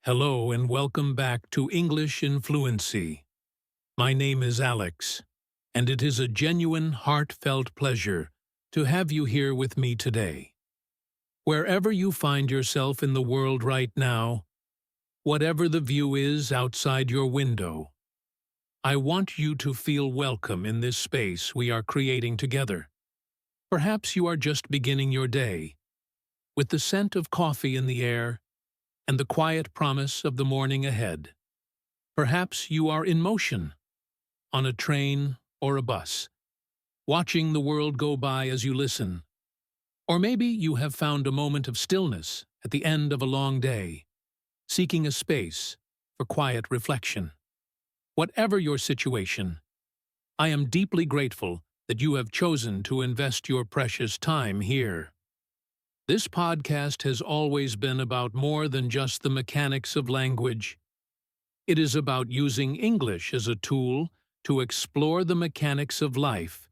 Hello and welcome back to English in Fluency. My name is Alex, and it is a genuine, heartfelt pleasure to have you here with me today. Wherever you find yourself in the world right now, whatever the view is outside your window, I want you to feel welcome in this space we are creating together. Perhaps you are just beginning your day, with the scent of coffee in the air and the quiet promise of the morning ahead. Perhaps you are in motion, on a train or a bus, watching the world go by as you listen. Or maybe you have found a moment of stillness at the end of a long day, seeking a space for quiet reflection. Whatever your situation, I am deeply grateful that you have chosen to invest your precious time here. This podcast has always been about more than just the mechanics of language. It is about using English as a tool to explore the mechanics of life,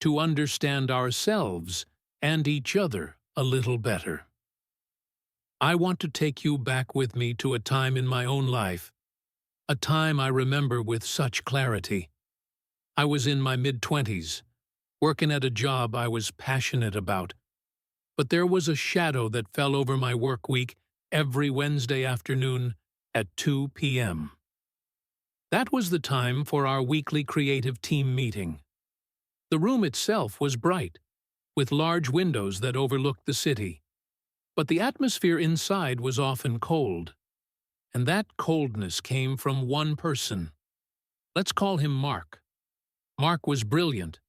to understand ourselves and each other a little better. I want to take you back with me to a time in my own life, a time I remember with such clarity. I was in my mid-20s, working at a job I was passionate about. But there was a shadow that fell over my work week every Wednesday afternoon at 2 p.m. That was the time for our weekly creative team meeting. The room itself was bright, with large windows that overlooked the city. But the atmosphere inside was often cold. And that coldness came from one person. Let's call him Mark. Mark was brilliant.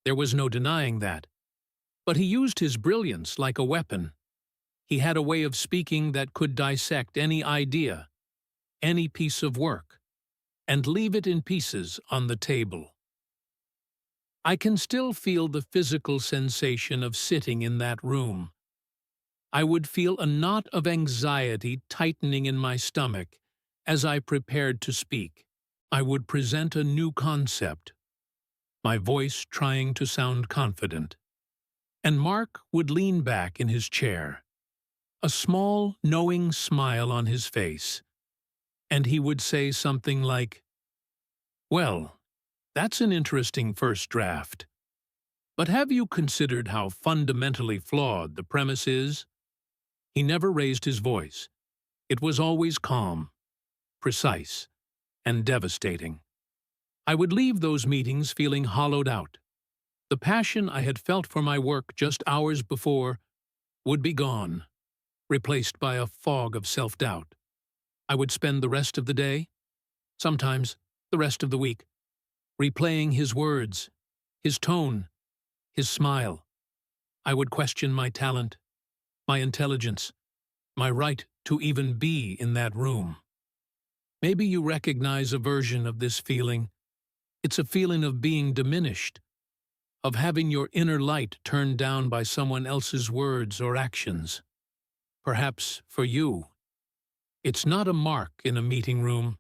There was no denying that. But he used his brilliance like a weapon. He had a way of speaking that could dissect any idea, any piece of work, and leave it in pieces on the table. I can still feel the physical sensation of sitting in that room. I would feel a knot of anxiety tightening in my stomach as I prepared to speak. I would present a new concept, my voice trying to sound confident. And Mark would lean back in his chair, a small, knowing smile on his face, and he would say something like, "Well, that's an interesting first draft. But have you considered how fundamentally flawed the premise is?" He never raised his voice. It was always calm, precise, and devastating. I would leave those meetings feeling hollowed out. The passion I had felt for my work just hours before would be gone, replaced by a fog of self-doubt. I would spend the rest of the day, sometimes the rest of the week, replaying his words, his tone, his smile. I would question my talent, my intelligence, my right to even be in that room. Maybe you recognize a version of this feeling. It's a feeling of being diminished, of having your inner light turned down by someone else's words or actions. Perhaps for you, it's not a Mark in a meeting room.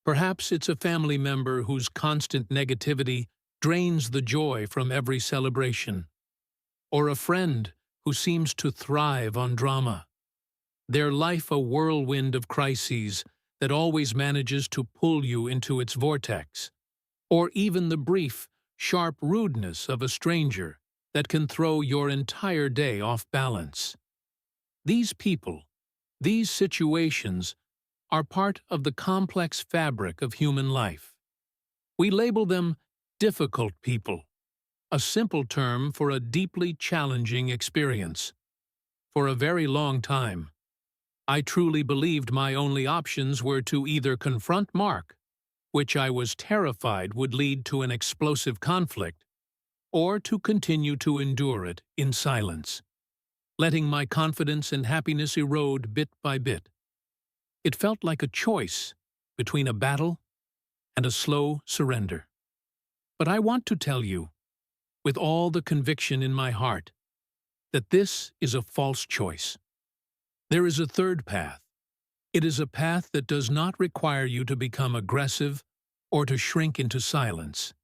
Perhaps it's a family member whose constant negativity drains the joy from every celebration, or a friend who seems to thrive on drama. Their life a whirlwind of crises that always manages to pull you into its vortex, or even the brief, sharp rudeness of a stranger that can throw your entire day off balance. These people, these situations, are part of the complex fabric of human life. We label them difficult people, a simple term for a deeply challenging experience. For a very long time, I truly believed my only options were to either confront Mark, which I was terrified would lead to an explosive conflict, or to continue to endure it in silence, letting my confidence and happiness erode bit by bit. It felt like a choice between a battle and a slow surrender. But I want to tell you, with all the conviction in my heart, that this is a false choice. There is a third path. It is a path that does not require you to become aggressive or to shrink into silence.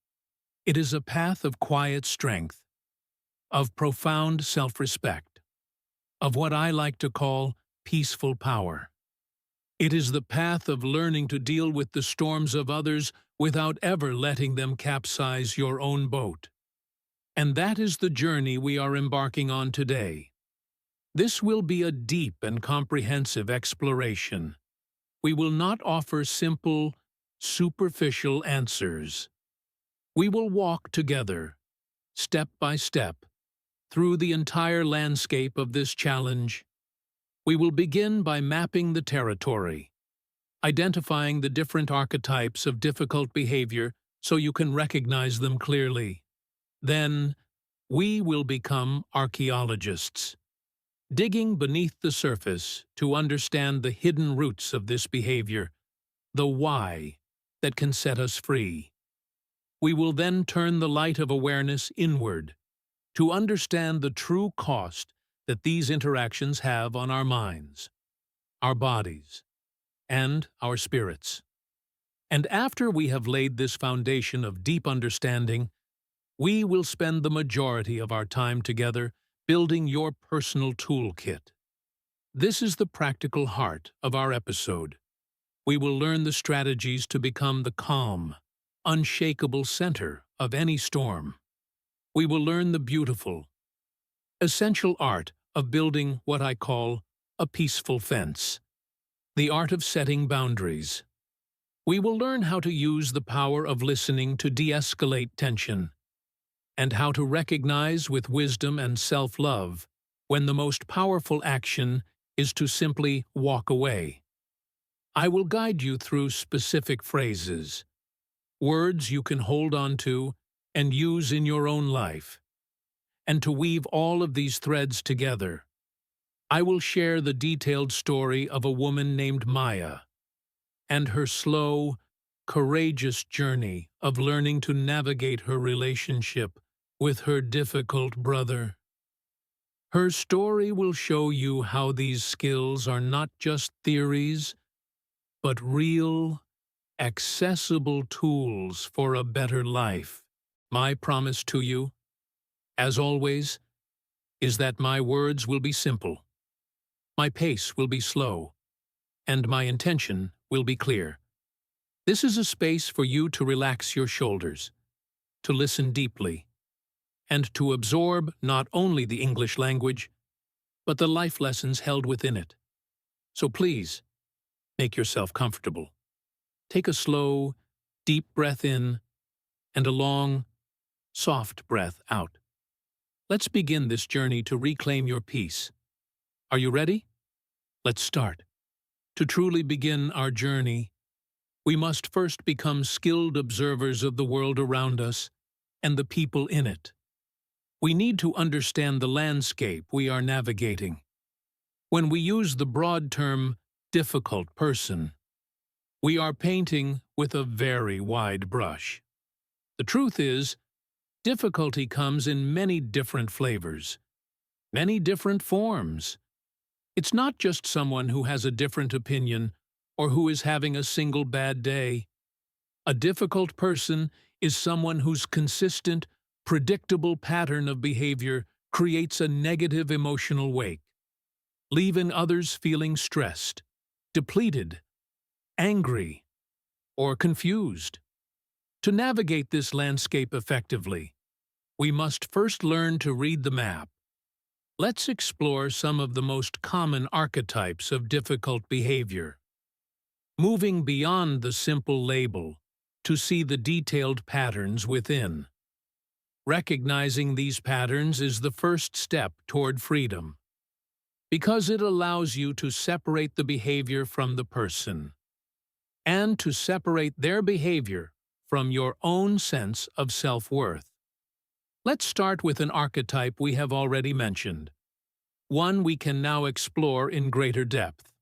It is a path of quiet strength, of profound self-respect, of what I like to call peaceful power. It is the path of learning to deal with the storms of others without ever letting them capsize your own boat. And that is the journey we are embarking on today. This will be a deep and comprehensive exploration. We will not offer simple, superficial answers. We will walk together, step by step, through the entire landscape of this challenge. We will begin by mapping the territory, identifying the different archetypes of difficult behavior so you can recognize them clearly. Then, we will become archaeologists, digging beneath the surface to understand the hidden roots of this behavior, the why that can set us free. We will then turn the light of awareness inward to understand the true cost that these interactions have on our minds, our bodies, and our spirits. And after we have laid this foundation of deep understanding, we will spend the majority of our time together building your personal toolkit. This is the practical heart of our episode. We will learn the strategies to become the calm, unshakable center of any storm. We will learn the beautiful, essential art of building what I call a peaceful fence, the art of setting boundaries. We will learn how to use the power of listening to de-escalate tension, and how to recognize with wisdom and self-love when the most powerful action is to simply walk away. I will guide you through specific phrases, words you can hold on to and use in your own life. And to weave all of these threads together, I will share the detailed story of a woman named Maya and her slow, courageous journey of learning to navigate her relationship with her difficult brother. Her story will show you how these skills are not just theories, but real, accessible tools for a better life. My promise to you, as always, is that my words will be simple, my pace will be slow, and my intention will be clear. This is a space for you to relax your shoulders, to listen deeply, and to absorb not only the English language, but the life lessons held within it. So please, make yourself comfortable. Take a slow, deep breath in and a long, soft breath out. Let's begin this journey to reclaim your peace. Are you ready? Let's start. To truly begin our journey, we must first become skilled observers of the world around us and the people in it. We need to understand the landscape we are navigating. When we use the broad term, difficult person, we are painting with a very wide brush. The truth is, difficulty comes in many different flavors, many different forms. It's not just someone who has a different opinion or who is having a single bad day. A difficult person is someone whose consistent, predictable pattern of behavior creates a negative emotional wake, leaving others feeling stressed, depleted, angry, or confused. To navigate this landscape effectively, we must first learn to read the map. Let's explore some of the most common archetypes of difficult behavior, moving beyond the simple label to see the detailed patterns within. Recognizing these patterns is the first step toward freedom, because it allows you to separate the behavior from the person, and to separate their behavior from your own sense of self-worth. Let's start with an archetype we have already mentioned, one we can now explore in greater depth: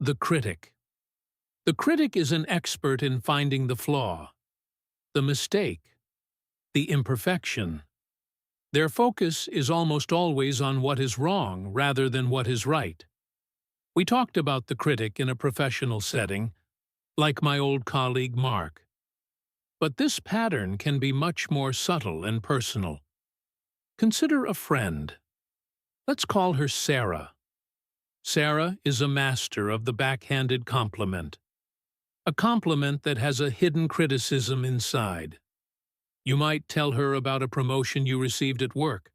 the critic. The critic is an expert in finding the flaw, the mistake, the imperfection. Their focus is almost always on what is wrong rather than what is right. We talked about the critic in a professional setting, like my old colleague Mark. But this pattern can be much more subtle and personal. Consider a friend. Let's call her Sarah. Sarah is a master of the backhanded compliment, a compliment that has a hidden criticism inside. You might tell her about a promotion you received at work,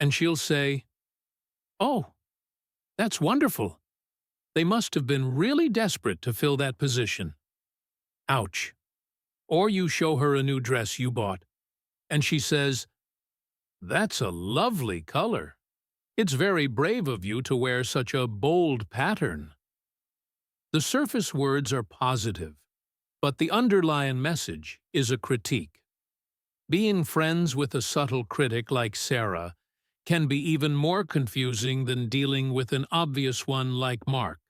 and she'll say, "Oh, that's wonderful. They must have been really desperate to fill that position." Ouch. Or you show her a new dress you bought, and she says, "That's a lovely color. It's very brave of you to wear such a bold pattern." The surface words are positive, but the underlying message is a critique. Being friends with a subtle critic like Sarah can be even more confusing than dealing with an obvious one like Mark.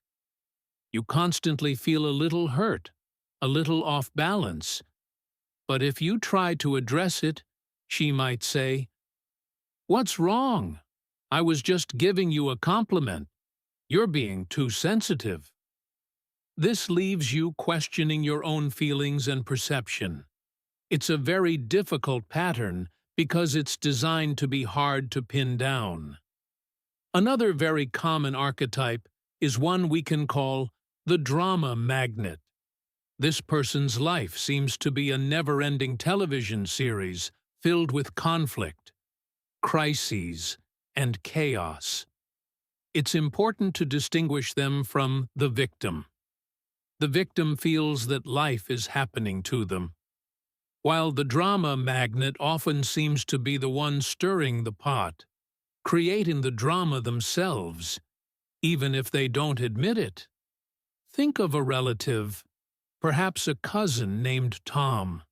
You constantly feel a little hurt, a little off balance, but if you try to address it, she might say, "What's wrong? I was just giving you a compliment. You're being too sensitive." This leaves you questioning your own feelings and perception. It's a very difficult pattern because it's designed to be hard to pin down. Another very common archetype is one we can call the drama magnet. This person's life seems to be a never-ending television series filled with conflict, crises, and chaos. It's important to distinguish them from the victim. The victim feels that life is happening to them, while the drama magnet often seems to be the one stirring the pot, creating the drama themselves, even if they don't admit it. Think of a relative, perhaps a cousin named Tom.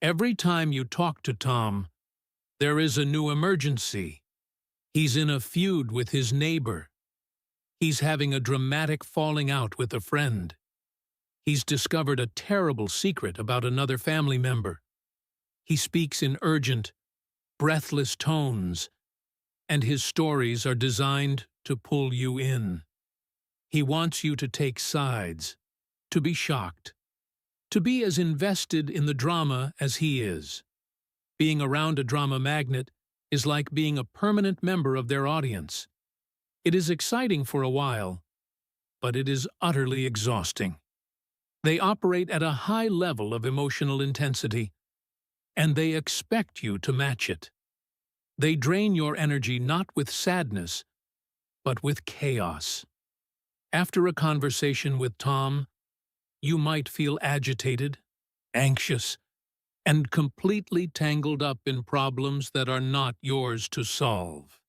Every time you talk to Tom, there is a new emergency. He's in a feud with his neighbor. He's having a dramatic falling out with a friend. He's discovered a terrible secret about another family member. He speaks in urgent, breathless tones, and his stories are designed to pull you in. He wants you to take sides, to be shocked, to be as invested in the drama as he is. Being around a drama magnet is like being a permanent member of their audience. It is exciting for a while, but it is utterly exhausting. They operate at a high level of emotional intensity, and they expect you to match it. They drain your energy not with sadness, but with chaos. After a conversation with Tom, you might feel agitated, anxious, and completely tangled up in problems that are not yours to solve.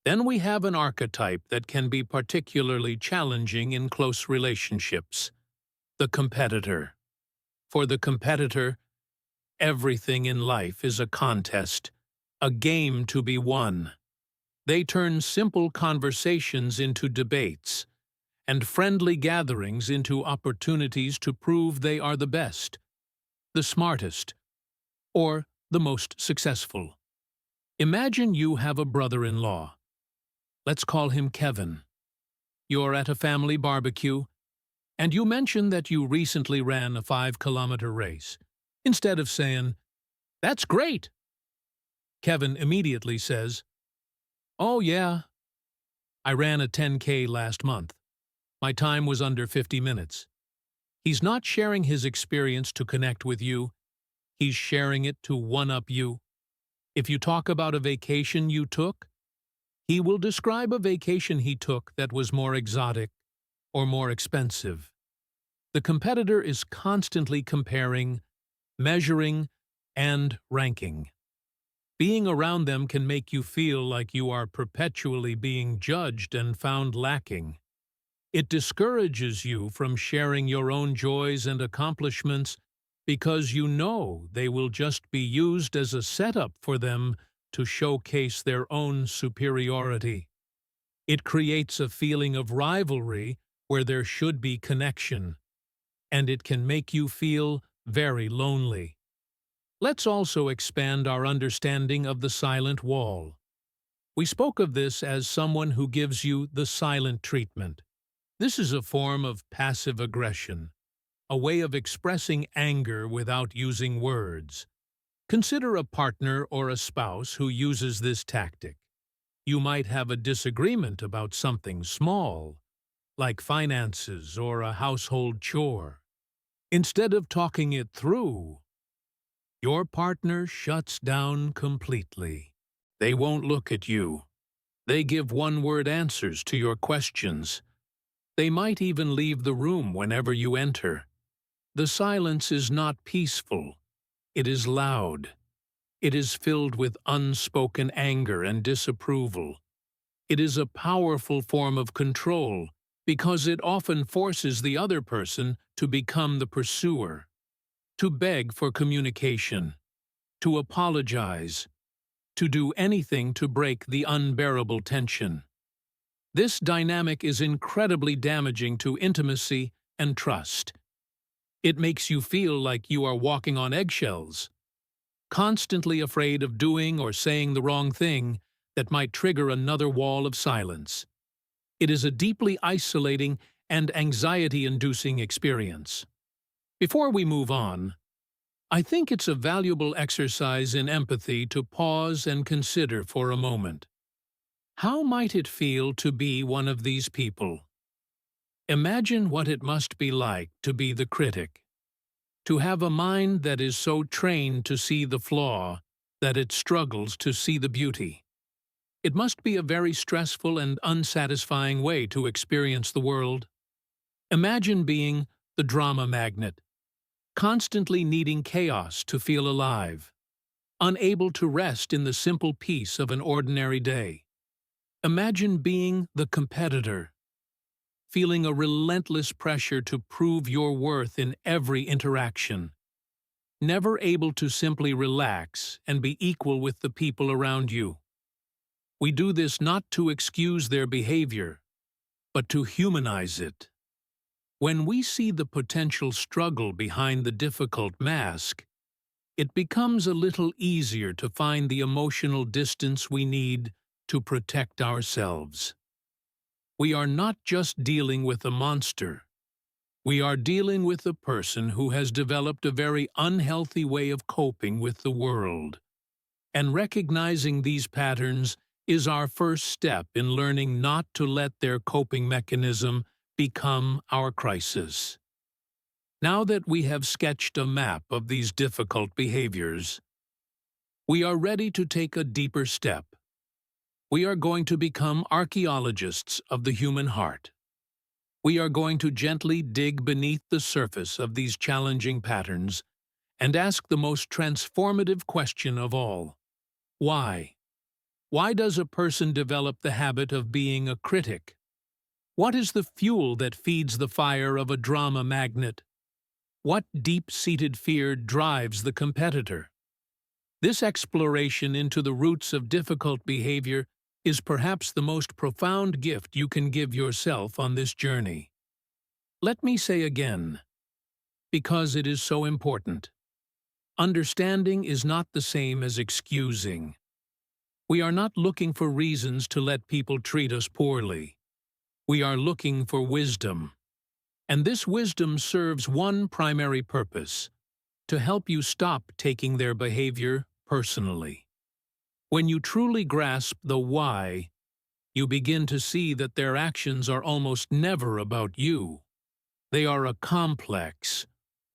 Then we have an archetype that can be particularly challenging in close relationships: the competitor. For the competitor, everything in life is a contest, a game to be won. They turn simple conversations into debates, and friendly gatherings into opportunities to prove they are the best, the smartest, or the most successful. Imagine you have a brother-in-law. Let's call him Kevin. You're at a family barbecue, and you mention that you recently ran a 5-kilometer race. Instead of saying, "That's great," Kevin immediately says, "Oh yeah, I ran a 10K last month. My time was under 50 minutes. He's not sharing his experience to connect with you. He's sharing it to one-up you. If you talk about a vacation you took, he will describe a vacation he took that was more exotic or more expensive. The competitor is constantly comparing, measuring, and ranking. Being around them can make you feel like you are perpetually being judged and found lacking. It discourages you from sharing your own joys and accomplishments because you know they will just be used as a setup for them to showcase their own superiority. It creates a feeling of rivalry where there should be connection, and it can make you feel very lonely. Let's also expand our understanding of the silent wall. We spoke of this as someone who gives you the silent treatment. This is a form of passive aggression, a way of expressing anger without using words. Consider a partner or a spouse who uses this tactic. You might have a disagreement about something small, like finances or a household chore. Instead of talking it through, your partner shuts down completely. They won't look at you. They give one-word answers to your questions. They might even leave the room whenever you enter. The silence is not peaceful. It is loud. It is filled with unspoken anger and disapproval. It is a powerful form of control because it often forces the other person to become the pursuer, to beg for communication, to apologize, to do anything to break the unbearable tension. This dynamic is incredibly damaging to intimacy and trust. It makes you feel like you are walking on eggshells, constantly afraid of doing or saying the wrong thing that might trigger another wall of silence. It is a deeply isolating and anxiety-inducing experience. Before we move on, I think it's a valuable exercise in empathy to pause and consider for a moment. How might it feel to be one of these people? Imagine what it must be like to be the critic, to have a mind that is so trained to see the flaw that it struggles to see the beauty. It must be a very stressful and unsatisfying way to experience the world. Imagine being the drama magnet, constantly needing chaos to feel alive, unable to rest in the simple peace of an ordinary day. Imagine being the competitor, feeling a relentless pressure to prove your worth in every interaction, never able to simply relax and be equal with the people around you. We do this not to excuse their behavior, but to humanize it. When we see the potential struggle behind the difficult mask, it becomes a little easier to find the emotional distance we need to protect ourselves. We are not just dealing with a monster. We are dealing with a person who has developed a very unhealthy way of coping with the world. And recognizing these patterns is our first step in learning not to let their coping mechanism become our crisis. Now that we have sketched a map of these difficult behaviors, we are ready to take a deeper step. We are going to become archaeologists of the human heart. We are going to gently dig beneath the surface of these challenging patterns and ask the most transformative question of all. Why? Why does a person develop the habit of being a critic? What is the fuel that feeds the fire of a drama magnet? What deep-seated fear drives the competitor? This exploration into the roots of difficult behavior is perhaps the most profound gift you can give yourself on this journey. Let me say again, because it is so important. Understanding is not the same as excusing. We are not looking for reasons to let people treat us poorly. We are looking for wisdom. And this wisdom serves one primary purpose: to help you stop taking their behavior personally. When you truly grasp the why, you begin to see that their actions are almost never about you. They are a complex,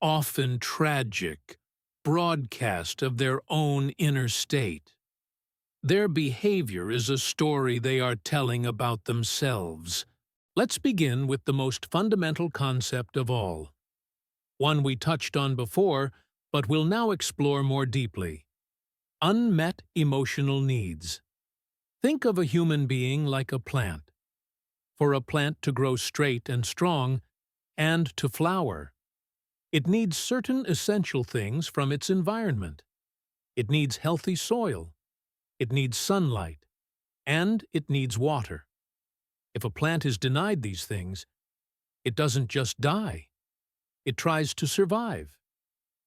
often tragic, broadcast of their own inner state. Their behavior is a story they are telling about themselves. Let's begin with the most fundamental concept of all. One we touched on before, but will now explore more deeply. Unmet emotional needs. Think of a human being like a plant. For a plant to grow straight and strong, and to flower, it needs certain essential things from its environment. It needs healthy soil. It needs sunlight, and it needs water. If a plant is denied these things, it doesn't just die. It tries to survive.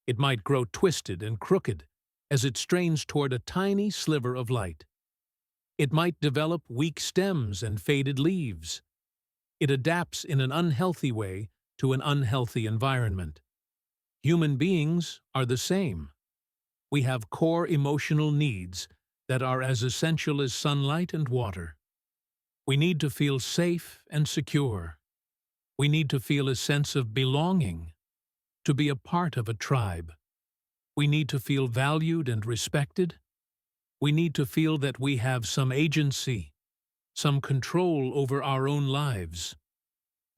It might grow twisted and crooked as it strains toward a tiny sliver of light. It might develop weak stems and faded leaves. It adapts in an unhealthy way to an unhealthy environment. Human beings are the same. We have core emotional needs that are as essential as sunlight and water. We need to feel safe and secure. We need to feel a sense of belonging, to be a part of a tribe. We need to feel valued and respected. We need to feel that we have some agency, some control over our own lives.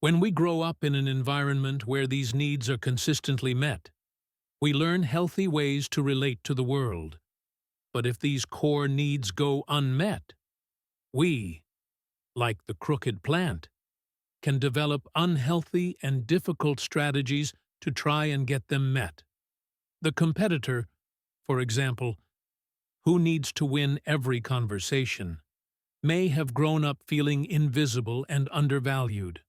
When we grow up in an environment where these needs are consistently met, we learn healthy ways to relate to the world. But if these core needs go unmet, we, like the crooked plant, can develop unhealthy and difficult strategies to try and get them met. The competitor, for example, who needs to win every conversation, may have grown up feeling invisible and undervalued.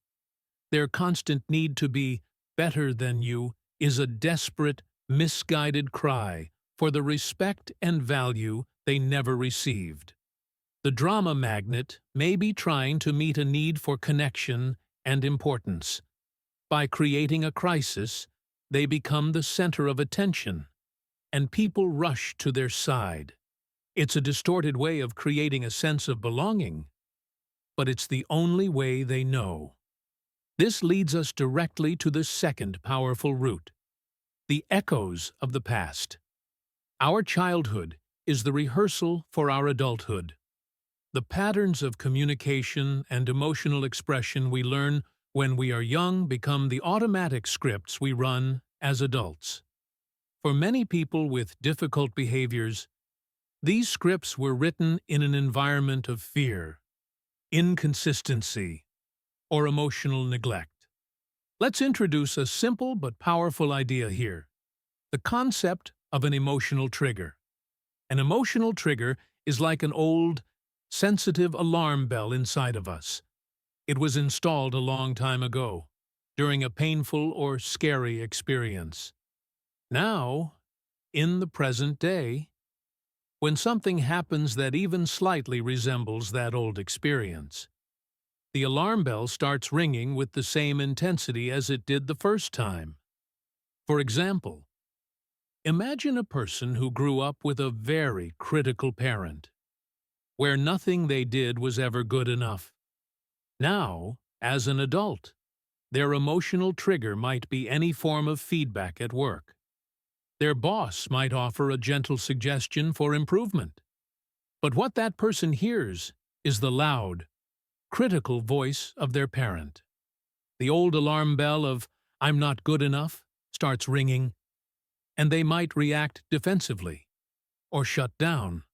Their constant need to be better than you is a desperate, misguided cry for the respect and value they never received. The drama magnet may be trying to meet a need for connection and importance. By creating a crisis, they become the center of attention, and people rush to their side. It's a distorted way of creating a sense of belonging, but it's the only way they know. This leads us directly to the second powerful root: the echoes of the past. Our childhood is the rehearsal for our adulthood. The patterns of communication and emotional expression we learn when we are young become the automatic scripts we run as adults. For many people with difficult behaviors, these scripts were written in an environment of fear, inconsistency, or emotional neglect. Let's introduce a simple but powerful idea here: the concept of an emotional trigger. An emotional trigger is like an old, sensitive alarm bell inside of us. It was installed a long time ago, during a painful or scary experience. Now, in the present day, when something happens that even slightly resembles that old experience, the alarm bell starts ringing with the same intensity as it did the first time. For example, imagine a person who grew up with a very critical parent, where nothing they did was ever good enough. Now, as an adult, their emotional trigger might be any form of feedback at work. Their boss might offer a gentle suggestion for improvement. But what that person hears is the loud, critical voice of their parent. The old alarm bell of "I'm not good enough" starts ringing, and they might react defensively, or shut down,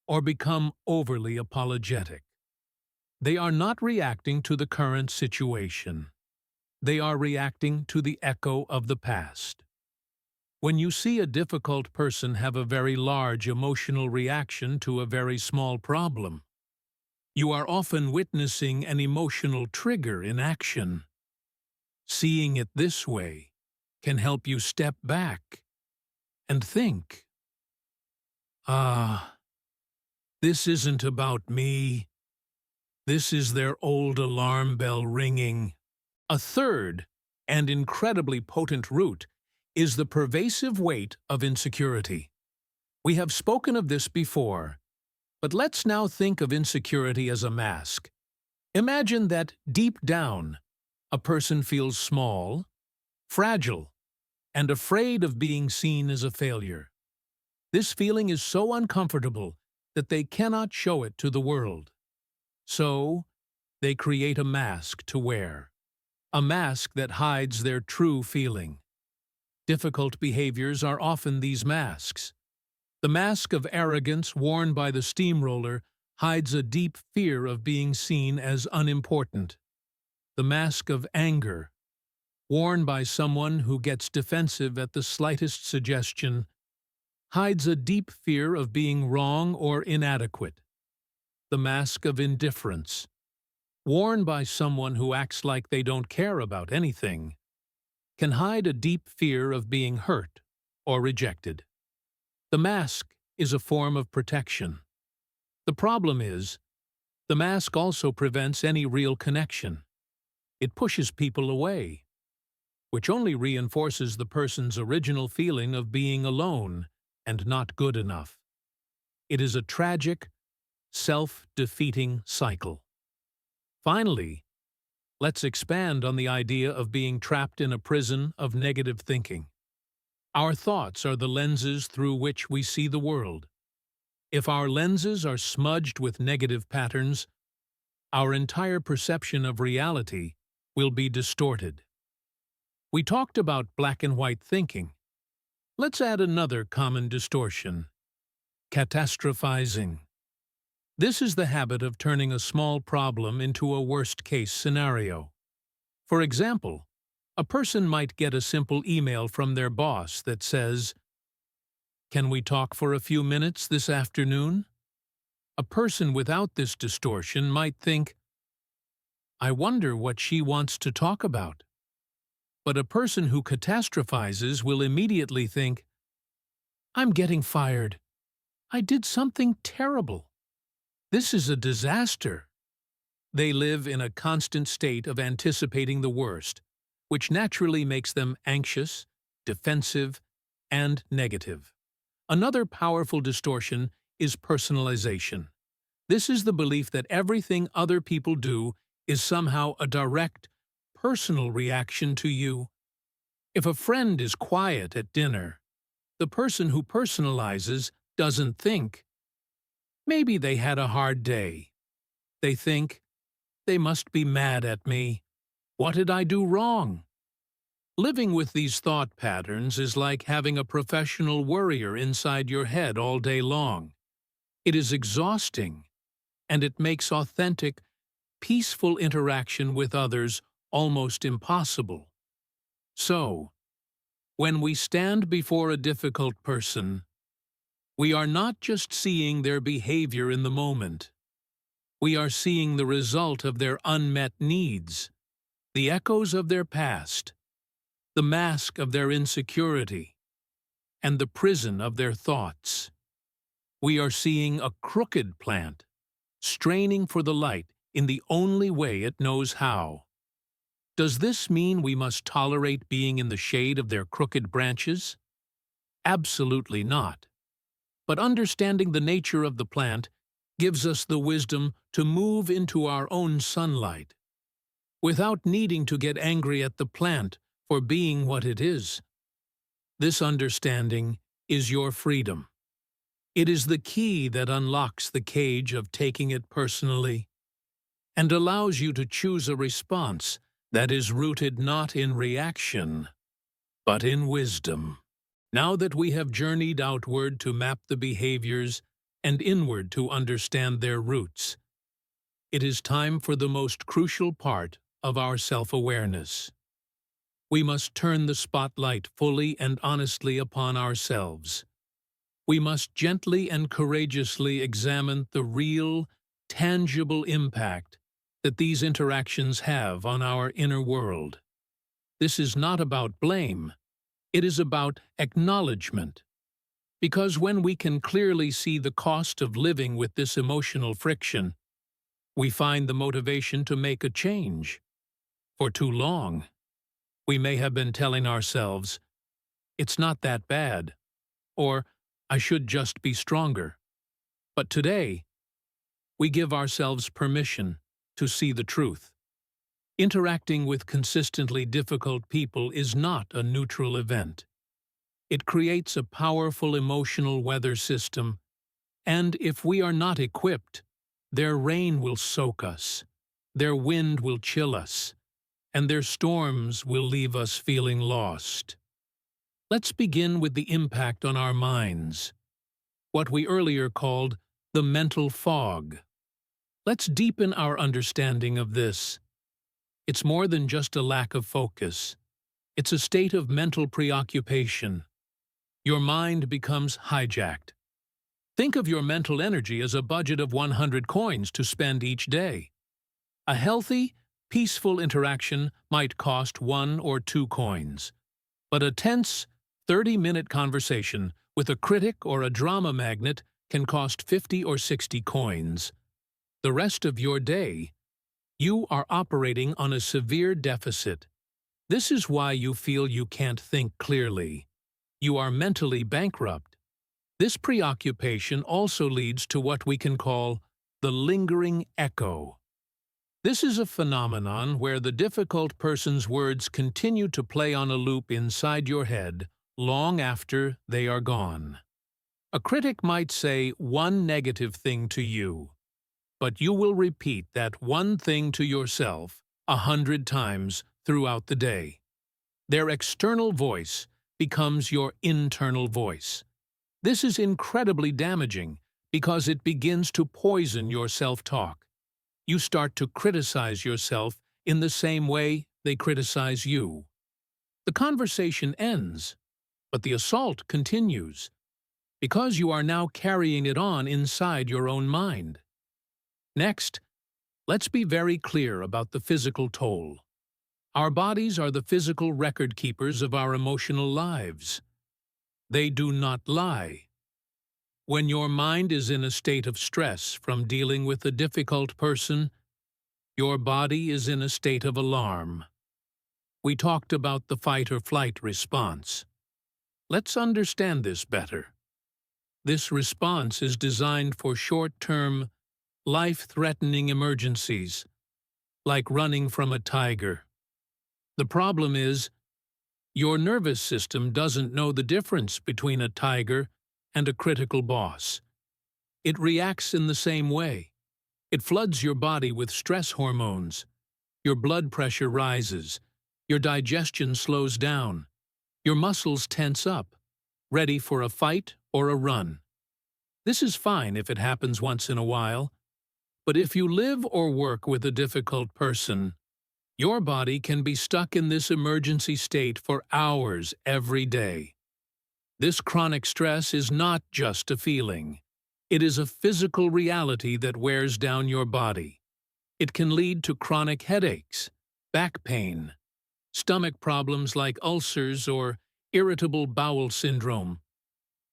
or become overly apologetic. They are not reacting to the current situation. They are reacting to the echo of the past. When you see a difficult person have a very large emotional reaction to a very small problem, you are often witnessing an emotional trigger in action. Seeing it this way can help you step back and think, this isn't about me. This is their old alarm bell ringing. A third, and incredibly potent root, is the pervasive weight of insecurity. We have spoken of this before, but let's now think of insecurity as a mask. Imagine that deep down, a person feels small, fragile, and afraid of being seen as a failure. This feeling is so uncomfortable that they cannot show it to the world. So, they create a mask to wear. A mask that hides their true feeling. Difficult behaviors are often these masks. The mask of arrogance worn by the steamroller hides a deep fear of being seen as unimportant. The mask of anger, worn by someone who gets defensive at the slightest suggestion, hides a deep fear of being wrong or inadequate. The mask of indifference, worn by someone who acts like they don't care about anything, can hide a deep fear of being hurt or rejected. The mask is a form of protection. The problem is, the mask also prevents any real connection. It pushes people away, which only reinforces the person's original feeling of being alone and not good enough. It is a tragic, self-defeating cycle. Finally, let's expand on the idea of being trapped in a prison of negative thinking. Our thoughts are the lenses through which we see the world. If our lenses are smudged with negative patterns, our entire perception of reality will be distorted. We talked about black and white thinking. Let's add another common distortion: catastrophizing. This is the habit of turning a small problem into a worst-case scenario. For example, a person might get a simple email from their boss that says, "Can we talk for a few minutes this afternoon?" A person without this distortion might think, "I wonder what she wants to talk about." But a person who catastrophizes will immediately think, "I'm getting fired. I did something terrible. This is a disaster." They live in a constant state of anticipating the worst, which naturally makes them anxious, defensive, and negative. Another powerful distortion is personalization. This is the belief that everything other people do is somehow a direct, personal reaction to you. If a friend is quiet at dinner, the person who personalizes doesn't think, "Maybe they had a hard day." They think, "They must be mad at me. What did I do wrong?" Living with these thought patterns is like having a professional worrier inside your head all day long. It is exhausting, and it makes authentic, peaceful interaction with others almost impossible. So, when we stand before a difficult person, we are not just seeing their behavior in the moment. We are seeing the result of their unmet needs, the echoes of their past, the mask of their insecurity, and the prison of their thoughts. We are seeing a crooked plant, straining for the light in the only way it knows how. Does this mean we must tolerate being in the shade of their crooked branches? Absolutely not. But understanding the nature of the plant gives us the wisdom to move into our own sunlight, without needing to get angry at the plant for being what it is. This understanding is your freedom. It is the key that unlocks the cage of taking it personally, and allows you to choose a response that is rooted not in reaction, but in wisdom. Now that we have journeyed outward to map the behaviors and inward to understand their roots, it is time for the most crucial part of our self-awareness. We must turn the spotlight fully and honestly upon ourselves. We must gently and courageously examine the real, tangible impact that these interactions have on our inner world. This is not about blame. It is about acknowledgement. Because when we can clearly see the cost of living with this emotional friction, we find the motivation to make a change. For too long, we may have been telling ourselves, "It's not that bad," or "I should just be stronger." But today, we give ourselves permission to see the truth. Interacting with consistently difficult people is not a neutral event. It creates a powerful emotional weather system, and if we are not equipped, their rain will soak us, their wind will chill us, and their storms will leave us feeling lost. Let's begin with the impact on our minds, what we earlier called the mental fog. Let's deepen our understanding of this. It's more than just a lack of focus. It's a state of mental preoccupation. Your mind becomes hijacked. Think of your mental energy as a budget of 100 coins to spend each day. A healthy, peaceful interaction might cost 1 or 2 coins, but a tense, 30-minute conversation with a critic or a drama magnet can cost 50 or 60 coins. The rest of your day, you are operating on a severe deficit. This is why you feel you can't think clearly. You are mentally bankrupt. This preoccupation also leads to what we can call the lingering echo. This is a phenomenon where the difficult person's words continue to play on a loop inside your head long after they are gone. A critic might say one negative thing to you, but you will repeat that one thing to yourself 100 times throughout the day. Their external voice becomes your internal voice. This is incredibly damaging because it begins to poison your self-talk. You start to criticize yourself in the same way they criticize you. The conversation ends, but the assault continues, because you are now carrying it on inside your own mind. Next, let's be very clear about the physical toll. Our bodies are the physical record keepers of our emotional lives. They do not lie. When your mind is in a state of stress from dealing with a difficult person, your body is in a state of alarm. We talked about the fight or flight response. Let's understand this better. This response is designed for short-term, life-threatening emergencies, like running from a tiger. The problem is, your nervous system doesn't know the difference between a tiger and a critical boss. It reacts in the same way. It floods your body with stress hormones. Your blood pressure rises. Your digestion slows down. Your muscles tense up, ready for a fight or a run. This is fine if it happens once in a while, but if you live or work with a difficult person, your body can be stuck in this emergency state for hours every day. This chronic stress is not just a feeling. It is a physical reality that wears down your body. It can lead to chronic headaches, back pain, stomach problems like ulcers or irritable bowel syndrome.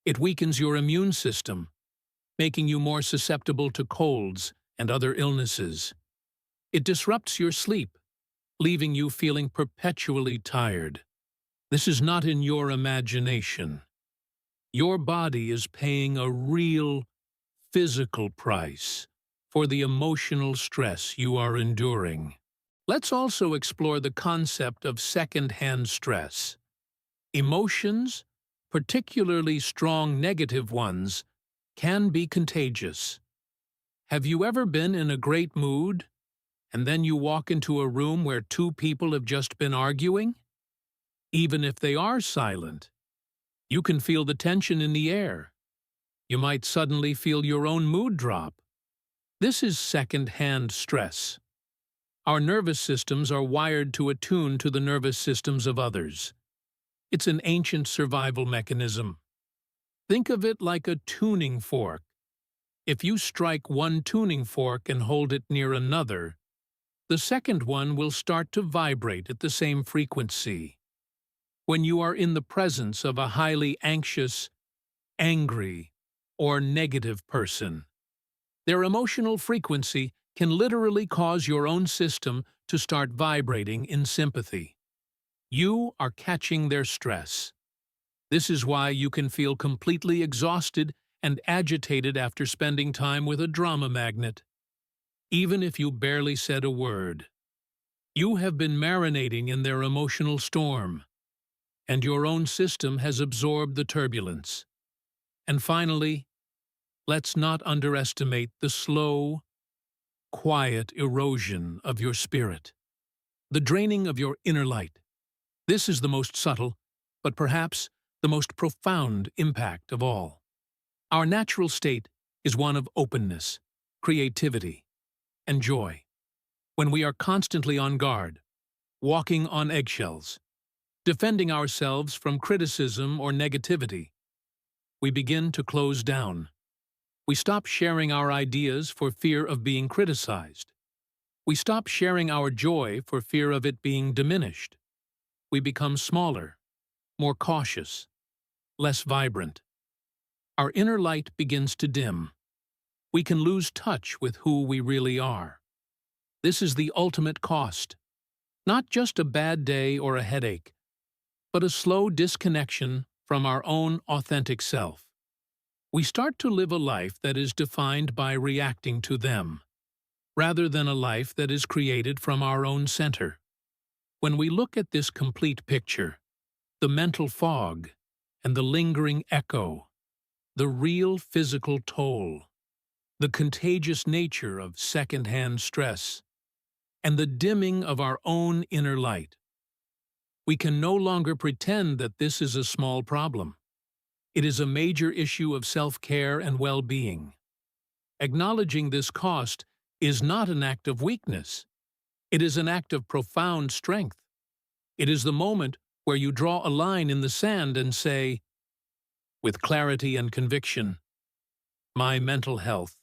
It weakens your immune system, making you more susceptible to colds and other illnesses. It disrupts your sleep, leaving you feeling perpetually tired. This is not in your imagination. Your body is paying a real, physical price for the emotional stress you are enduring. Let's also explore the concept of second-hand stress. Emotions, particularly strong negative ones, can be contagious. Have you ever been in a great mood, and then you walk into a room where two people have just been arguing? Even if they are silent, you can feel the tension in the air. You might suddenly feel your own mood drop. This is second-hand stress. Our nervous systems are wired to attune to the nervous systems of others. It's an ancient survival mechanism. Think of it like a tuning fork. If you strike one tuning fork and hold it near another, the second one will start to vibrate at the same frequency. When you are in the presence of a highly anxious, angry, or negative person, their emotional frequency can literally cause your own system to start vibrating in sympathy. You are catching their stress. This is why you can feel completely exhausted and agitated after spending time with a drama magnet. Even if you barely said a word, you have been marinating in their emotional storm, and your own system has absorbed the turbulence. And finally, let's not underestimate the slow, quiet erosion of your spirit, the draining of your inner light. This is the most subtle, but perhaps the most profound impact of all. Our natural state is one of openness, creativity, and joy. When we are constantly on guard, walking on eggshells, defending ourselves from criticism or negativity, we begin to close down. We stop sharing our ideas for fear of being criticized. We stop sharing our joy for fear of it being diminished. We become smaller, more cautious, less vibrant. Our inner light begins to dim. We can lose touch with who we really are. This is the ultimate cost. Not just a bad day or a headache, but a slow disconnection from our own authentic self. We start to live a life that is defined by reacting to them. rather than a life that is created from our own center. When we look at this complete picture, the mental fog and the lingering echo, the real physical toll, the contagious nature of second-hand stress, and the dimming of our own inner light, we can no longer pretend that this is a small problem. It is a major issue of self-care and well-being. Acknowledging this cost is not an act of weakness. It is an act of profound strength. It is the moment where you draw a line in the sand and say, with clarity and conviction, my mental health,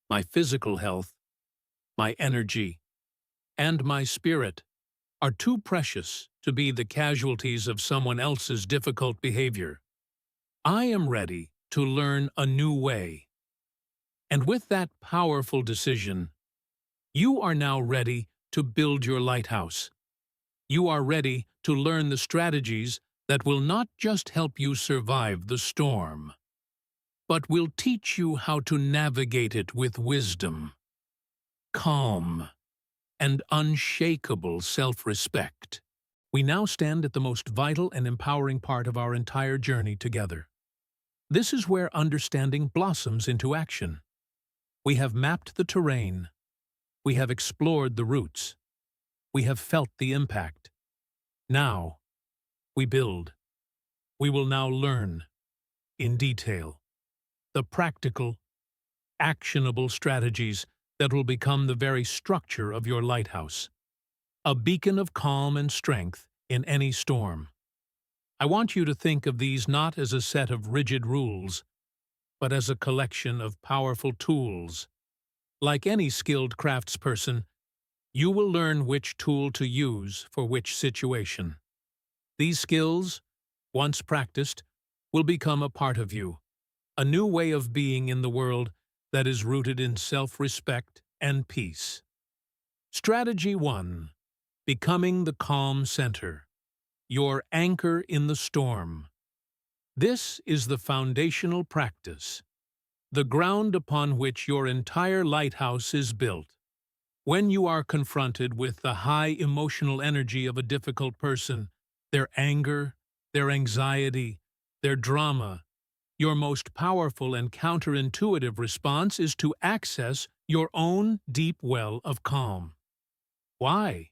my physical health, my energy, and my spirit are too precious to be the casualties of someone else's difficult behavior. I am ready to learn a new way. And with that powerful decision, you are now ready to build your lighthouse. You are ready to learn the strategies that will not just help you survive the storm, but will teach you how to navigate it with wisdom, calm, and unshakable self-respect. We now stand at the most vital and empowering part of our entire journey together. This is where understanding blossoms into action. We have mapped the terrain. We have explored the routes. We have felt the impact. Now, we build. We will now learn, in detail, the practical, actionable strategies that will become the very structure of your lighthouse, a beacon of calm and strength in any storm. I want you to think of these not as a set of rigid rules, but as a collection of powerful tools. Like any skilled craftsperson, you will learn which tool to use for which situation. These skills, once practiced, will become a part of you, a new way of being in the world that is rooted in self-respect and peace. Strategy 1. Becoming the calm center, your anchor in the storm. This is the foundational practice, the ground upon which your entire lighthouse is built. When you are confronted with the high emotional energy of a difficult person, their anger, their anxiety, their drama, your most powerful and counterintuitive response is to access your own deep well of calm. Why?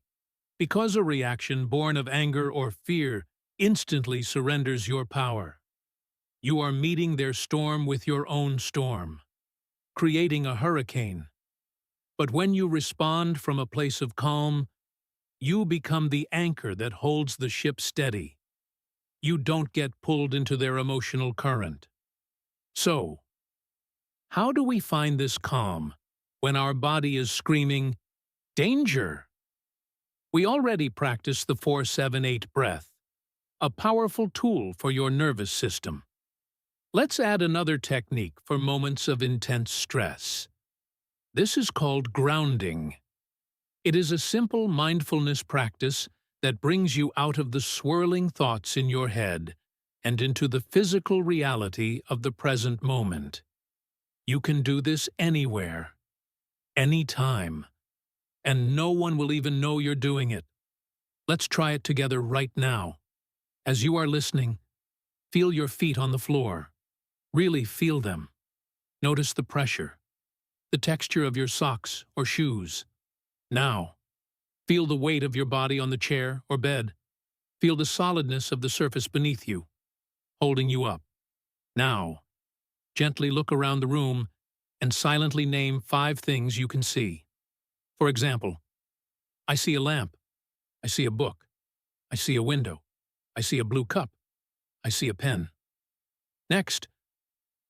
Because a reaction born of anger or fear instantly surrenders your power. You are meeting their storm with your own storm, creating a hurricane. But when you respond from a place of calm, you become the anchor that holds the ship steady. You don't get pulled into their emotional current. So, how do we find this calm when our body is screaming, danger? We already practice the 4-7-8 breath, a powerful tool for your nervous system. Let's add another technique for moments of intense stress. This is called grounding. It is a simple mindfulness practice that brings you out of the swirling thoughts in your head and into the physical reality of the present moment. You can do this anywhere, anytime, and no one will even know you're doing it. Let's try it together right now. As you are listening, feel your feet on the floor. Really feel them. Notice the pressure, the texture of your socks or shoes. Now, feel the weight of your body on the chair or bed. Feel the solidness of the surface beneath you, holding you up. Now, gently look around the room and silently name 5 things you can see. For example, I see a lamp. I see a book. I see a window. I see a blue cup. I see a pen. Next,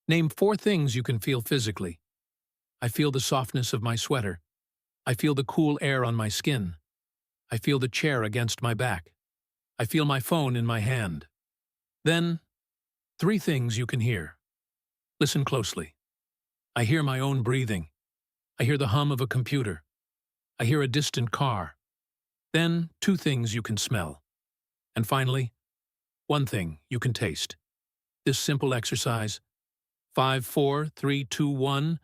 name 4 things you can feel physically. I feel the softness of my sweater. I feel the cool air on my skin. I feel the chair against my back. I feel my phone in my hand. Then, 3 things you can hear. Listen closely. I hear my own breathing. I hear the hum of a computer. I hear a distant car. Then, 2 things you can smell. And finally, 1 thing you can taste. This simple exercise, 5, 4, 3, 2, 1,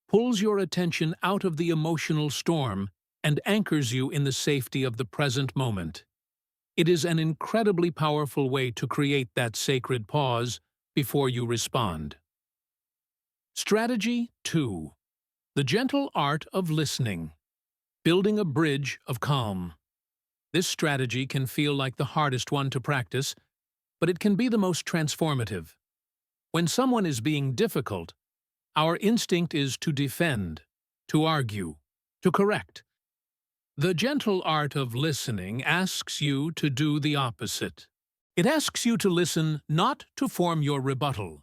pulls your attention out of the emotional storm and anchors you in the safety of the present moment. It is an incredibly powerful way to create that sacred pause before you respond. Strategy 2. The gentle art of listening. Building a bridge of calm. This strategy can feel like the hardest one to practice, but it can be the most transformative. When someone is being difficult, our instinct is to defend, to argue, to correct. The gentle art of listening asks you to do the opposite. It asks you to listen not to form your rebuttal,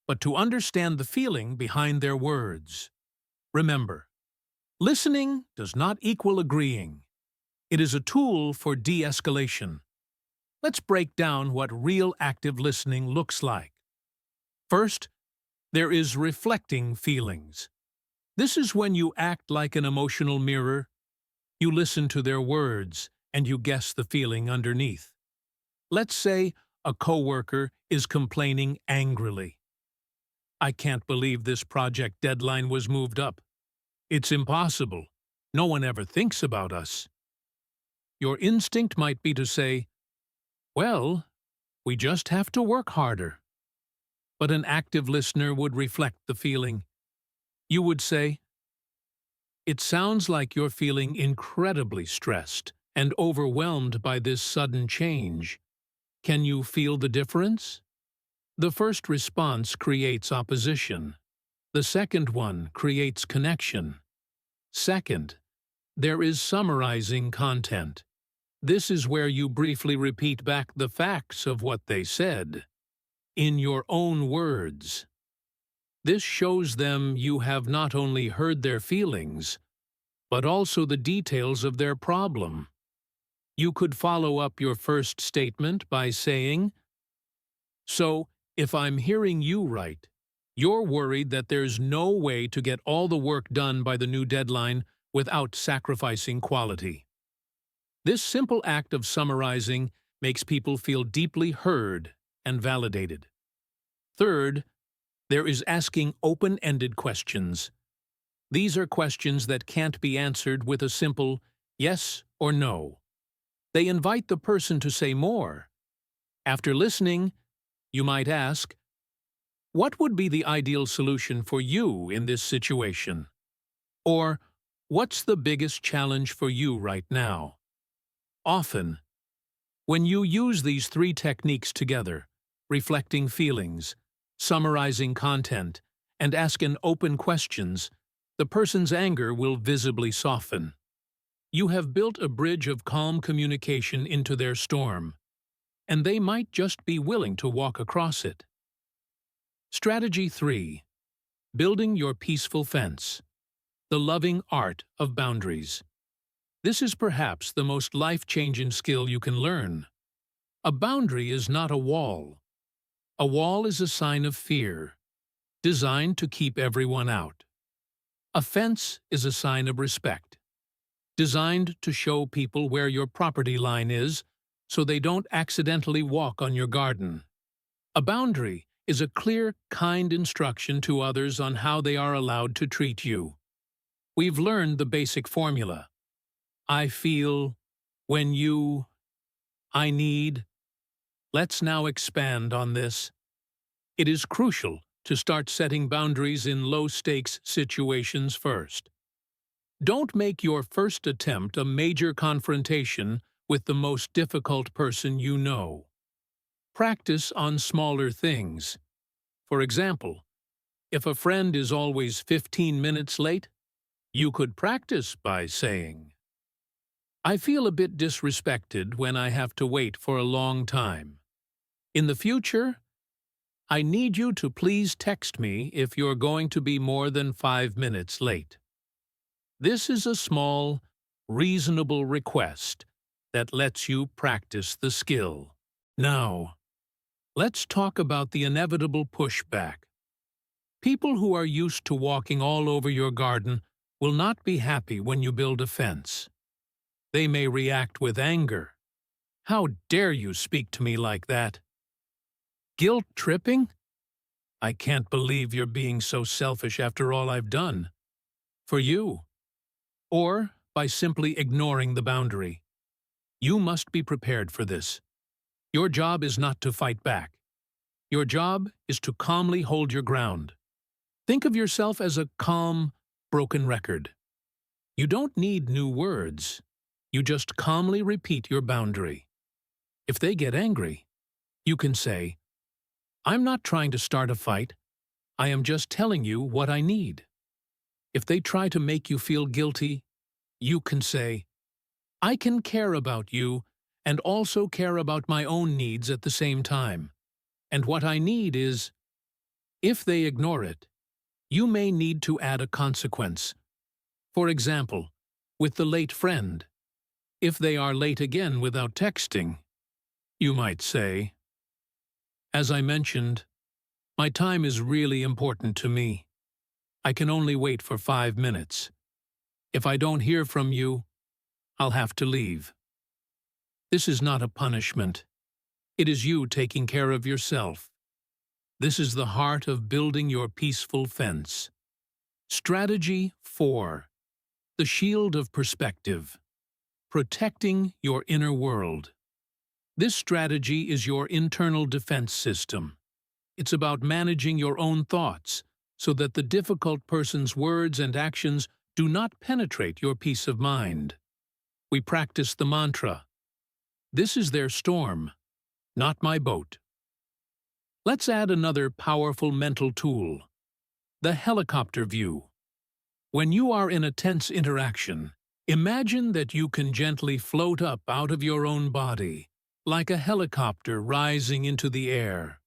but to understand the feeling behind their words. Remember, listening does not equal agreeing. It is a tool for de-escalation. Let's break down what real active listening looks like. First, there is reflecting feelings. This is when you act like an emotional mirror. You listen to their words, and you guess the feeling underneath. Let's say a coworker is complaining angrily. "I can't believe this project deadline was moved up. It's impossible. No one ever thinks about us." Your instinct might be to say, "Well, we just have to work harder." But an active listener would reflect the feeling. You would say, "It sounds like you're feeling incredibly stressed and overwhelmed by this sudden change. Can you feel the difference?" The first response creates opposition. The second one creates connection. Second, there is summarizing content. This is where you briefly repeat back the facts of what they said, in your own words. This shows them you have not only heard their feelings, but also the details of their problem. You could follow up your first statement by saying, "So, if I'm hearing you right, you're worried that there's no way to get all the work done by the new deadline without sacrificing quality." This simple act of summarizing makes people feel deeply heard and validated. Third, there is asking open-ended questions. These are questions that can't be answered with a simple yes or no. They invite the person to say more. After listening, you might ask, "What would be the ideal solution for you in this situation?" Or, "What's the biggest challenge for you right now?" Often, when you use these three techniques together, reflecting feelings, summarizing content, and asking open questions, the person's anger will visibly soften. You have built a bridge of calm communication into their storm, and they might just be willing to walk across it. Strategy 3. Building your peaceful fence. The loving art of boundaries. This is perhaps the most life-changing skill you can learn. A boundary is not a wall. A wall is a sign of fear, designed to keep everyone out. A fence is a sign of respect, designed to show people where your property line is so they don't accidentally walk on your garden. A boundary is a clear, kind instruction to others on how they are allowed to treat you. We've learned the basic formula. I feel, when you, I need. Let's now expand on this. It is crucial to start setting boundaries in low-stakes situations first. Don't make your first attempt a major confrontation with the most difficult person you know. Practice on smaller things. For example, if a friend is always 15 minutes late, you could practice by saying, "I feel a bit disrespected when I have to wait for a long time. In the future, I need you to please text me if you're going to be more than 5 minutes late." This is a small, reasonable request that lets you practice the skill. Now, let's talk about the inevitable pushback. People who are used to walking all over your garden will not be happy when you build a fence. They may react with anger. "How dare you speak to me like that?" Guilt tripping? "I can't believe you're being so selfish after all I've done." for you, or by simply ignoring the boundary. You must be prepared for this. Your job is not to fight back. Your job is to calmly hold your ground. Think of yourself as a calm, broken record. You don't need new words. You just calmly repeat your boundary. If they get angry, you can say, "I'm not trying to start a fight. I am just telling you what I need." If they try to make you feel guilty, you can say, "I can care about you and also care about my own needs at the same time. And what I need is..." If they ignore it, you may need to add a consequence. For example, with the late friend, if they are late again without texting, you might say, "As I mentioned, my time is really important to me. I can only wait for 5 minutes. If I don't hear from you, I'll have to leave." This is not a punishment. It is you taking care of yourself. This is the heart of building your peaceful fence. Strategy 4. The shield of perspective. Protecting your inner world. This strategy is your internal defense system. It's about managing your own thoughts so that the difficult person's words and actions do not penetrate your peace of mind. We practice the mantra, "This is their storm, not my boat." Let's add another powerful mental tool, the helicopter view. When you are in a tense interaction, imagine that you can gently float up out of your own body, like a helicopter rising into the air.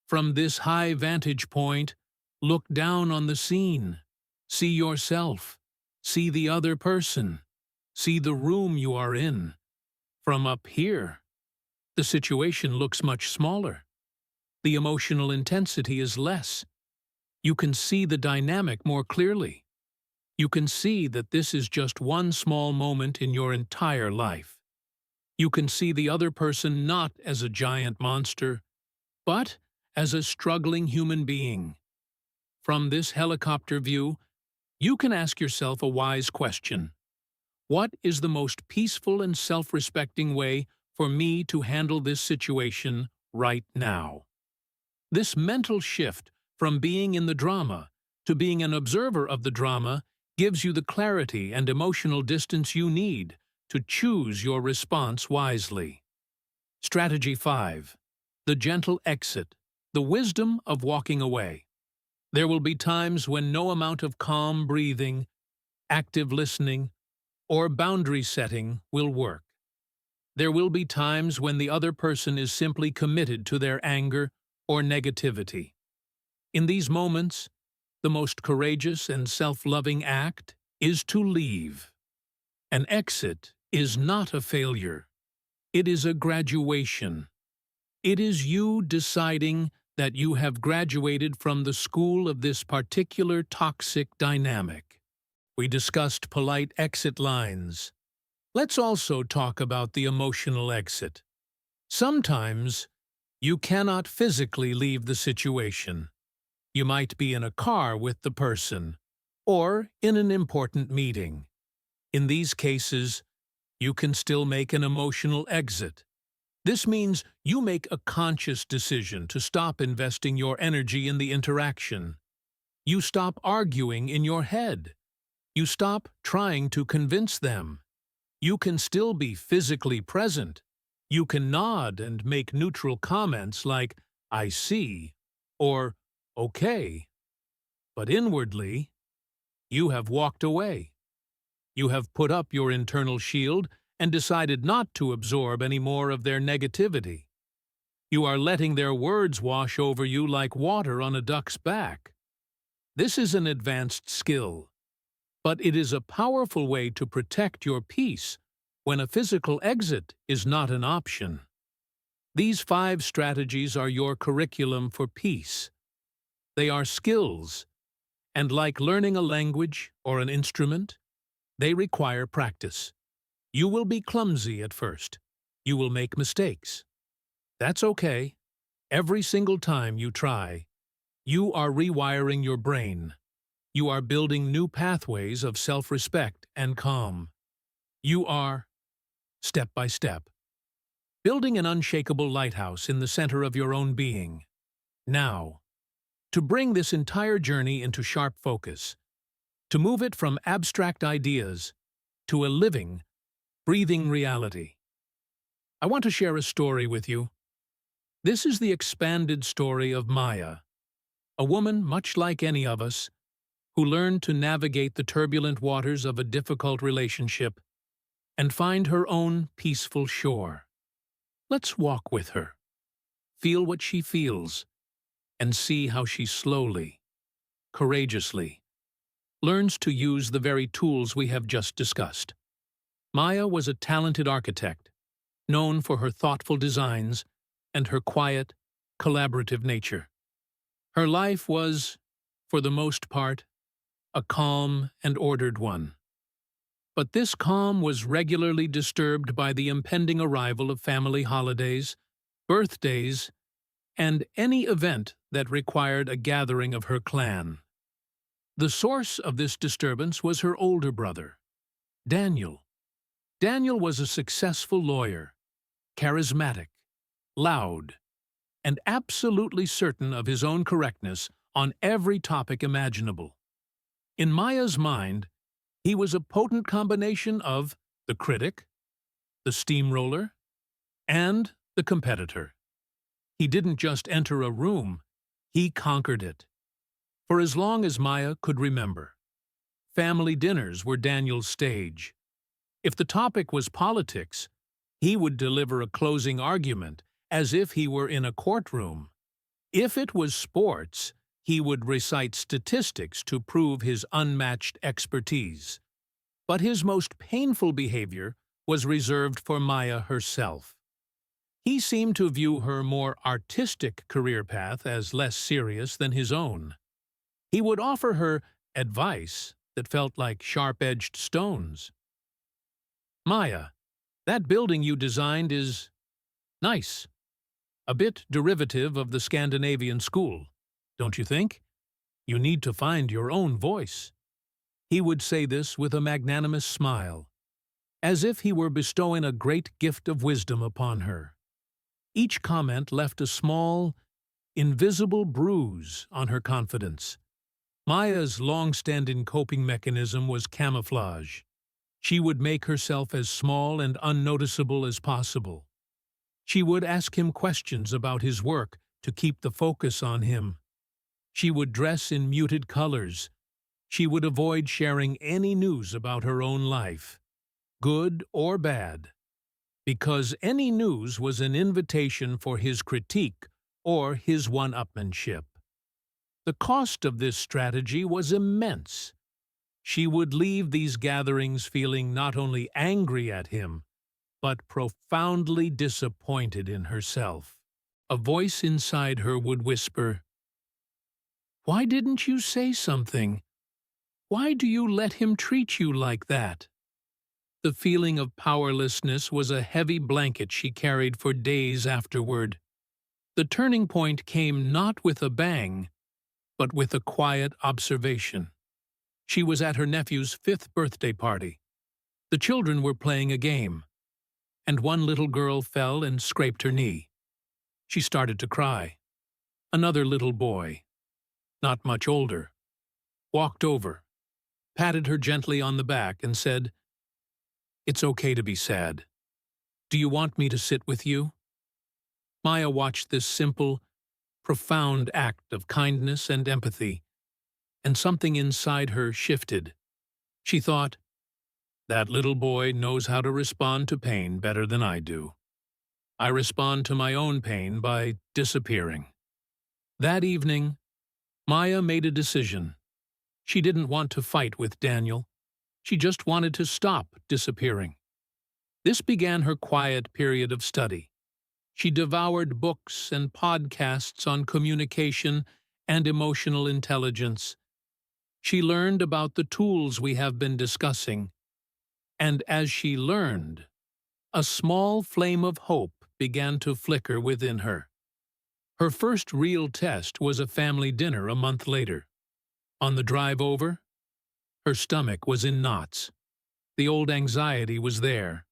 From this high vantage point, look down on the scene. See yourself. See the other person. See the room you are in. From up here, the situation looks much smaller. The emotional intensity is less. You can see the dynamic more clearly. You can see that this is just one small moment in your entire life. You can see the other person not as a giant monster, but as a struggling human being. From this helicopter view, you can ask yourself a wise question. What is the most peaceful and self-respecting way for me to handle this situation right now? This mental shift from being in the drama to being an observer of the drama gives you the clarity and emotional distance you need to choose your response wisely. Strategy 5. The gentle exit. The wisdom of walking away. There will be times when no amount of calm breathing, active listening, or boundary setting will work. There will be times when the other person is simply committed to their anger or negativity. In these moments, the most courageous and self-loving act is to leave. An exit is not a failure. It is a graduation. It is you deciding that you have graduated from the school of this particular toxic dynamic. We discussed polite exit lines. Let's also talk about the emotional exit. Sometimes, you cannot physically leave the situation. You might be in a car with the person, or in an important meeting. In these cases, you can still make an emotional exit. This means you make a conscious decision to stop investing your energy in the interaction. You stop arguing in your head. You stop trying to convince them. You can still be physically present. You can nod and make neutral comments like, "I see," or "Okay." But inwardly, you have walked away. You have put up your internal shield and decided not to absorb any more of their negativity. You are letting their words wash over you like water on a duck's back. This is an advanced skill, but it is a powerful way to protect your peace when a physical exit is not an option. These 5 strategies are your curriculum for peace. They are skills, and like learning a language or an instrument, they require practice. You will be clumsy at first. You will make mistakes. That's okay. Every single time you try, you are rewiring your brain. You are building new pathways of self-respect and calm. You are, step by step, building an unshakable lighthouse in the center of your own being. Now, to bring this entire journey into sharp focus, to move it from abstract ideas to a living, breathing reality. I want to share a story with you. This is the expanded story of Maya, a woman much like any of us, who learned to navigate the turbulent waters of a difficult relationship and find her own peaceful shore. Let's walk with her, feel what she feels, and see how she slowly, courageously, learns to use the very tools we have just discussed. Maya was a talented architect, known for her thoughtful designs and her quiet, collaborative nature. Her life was, for the most part, a calm and ordered one. But this calm was regularly disturbed by the impending arrival of family holidays, birthdays, and any event that required a gathering of her clan. The source of this disturbance was her older brother, Daniel. Daniel was a successful lawyer, charismatic, loud, and absolutely certain of his own correctness on every topic imaginable. In Maya's mind, he was a potent combination of the critic, the steamroller, and the competitor. He didn't just enter a room, he conquered it. For as long as Maya could remember, family dinners were Daniel's stage. If the topic was politics, he would deliver a closing argument as if he were in a courtroom. If it was sports, he would recite statistics to prove his unmatched expertise. But his most painful behavior was reserved for Maya herself. He seemed to view her more artistic career path as less serious than his own. He would offer her advice that felt like sharp-edged stones. Maya, that building you designed is nice. A bit derivative of the Scandinavian school, don't you think? You need to find your own voice. He would say this with a magnanimous smile, as if he were bestowing a great gift of wisdom upon her. Each comment left a small, invisible bruise on her confidence. Maya's long-standing coping mechanism was camouflage. She would make herself as small and unnoticeable as possible. She would ask him questions about his work to keep the focus on him. She would dress in muted colors. She would avoid sharing any news about her own life, good or bad, because any news was an invitation for his critique or his one-upmanship. The cost of this strategy was immense. She would leave these gatherings feeling not only angry at him, but profoundly disappointed in herself. A voice inside her would whisper, "Why didn't you say something? Why do you let him treat you like that?" The feeling of powerlessness was a heavy blanket she carried for days afterward. The turning point came not with a bang, but with a quiet observation. She was at her nephew's 5th birthday party. The children were playing a game, and one little girl fell and scraped her knee. She started to cry. Another little boy, not much older, walked over, patted her gently on the back, and said, "It's okay to be sad. Do you want me to sit with you?" Maya watched this simple, profound act of kindness and empathy, and something inside her shifted. She thought, "That little boy knows how to respond to pain better than I do. I respond to my own pain by disappearing." That evening, Maya made a decision. She didn't want to fight with Daniel. She just wanted to stop disappearing. This began her quiet period of study. She devoured books and podcasts on communication and emotional intelligence. She learned about the tools we have been discussing. And as she learned, a small flame of hope began to flicker within her. Her first real test was a family dinner a month later. On the drive over, her stomach was in knots. The old anxiety was there.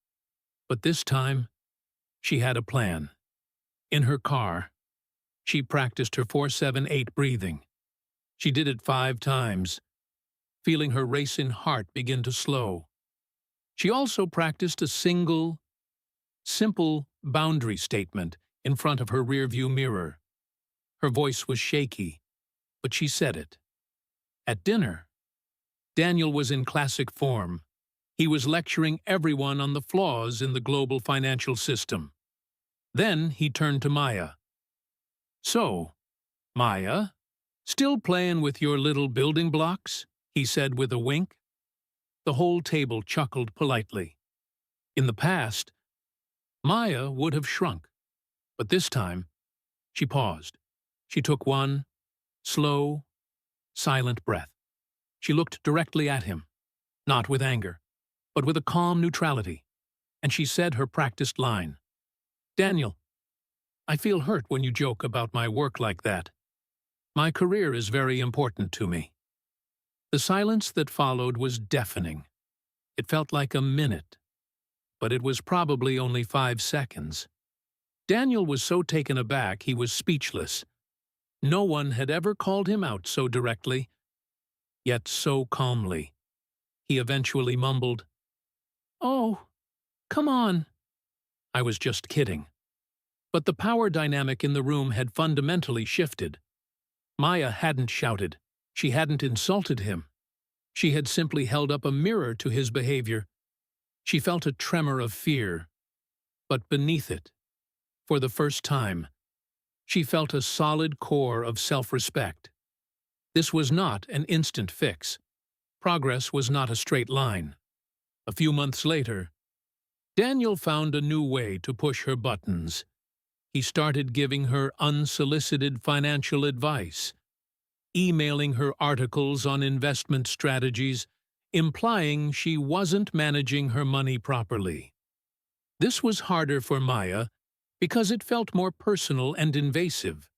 But this time, she had a plan. In her car, she practiced her 4-7-8 breathing. She did it 5 times, feeling her racing heart begin to slow. She also practiced a simple boundary statement in front of her rearview mirror. Her voice was shaky, but she said it. At dinner, Daniel was in classic form. He was lecturing everyone on the flaws in the global financial system. Then he turned to Maya. "So, Maya, still playing with your little building blocks?" he said with a wink. The whole table chuckled politely. In the past, Maya would have shrunk, but this time, she paused. She took one slow, silent breath. She looked directly at him, not with anger, but with a calm neutrality, and she said her practiced line. "Daniel, I feel hurt when you joke about my work like that. My career is very important to me." The silence that followed was deafening. It felt like a minute, but it was probably only 5 seconds. Daniel was so taken aback he was speechless. No one had ever called him out so directly, yet so calmly. He eventually mumbled, "Oh, come on." "I was just kidding." But the power dynamic in the room had fundamentally shifted. Maya hadn't shouted. She hadn't insulted him. She had simply held up a mirror to his behavior. She felt a tremor of fear, but beneath it, for the first time, she felt a solid core of self-respect. This was not an instant fix. Progress was not a straight line. A few months later, Daniel found a new way to push her buttons. He started giving her unsolicited financial advice, emailing her articles on investment strategies, implying she wasn't managing her money properly. This was harder for Maya because it felt more personal and invasive.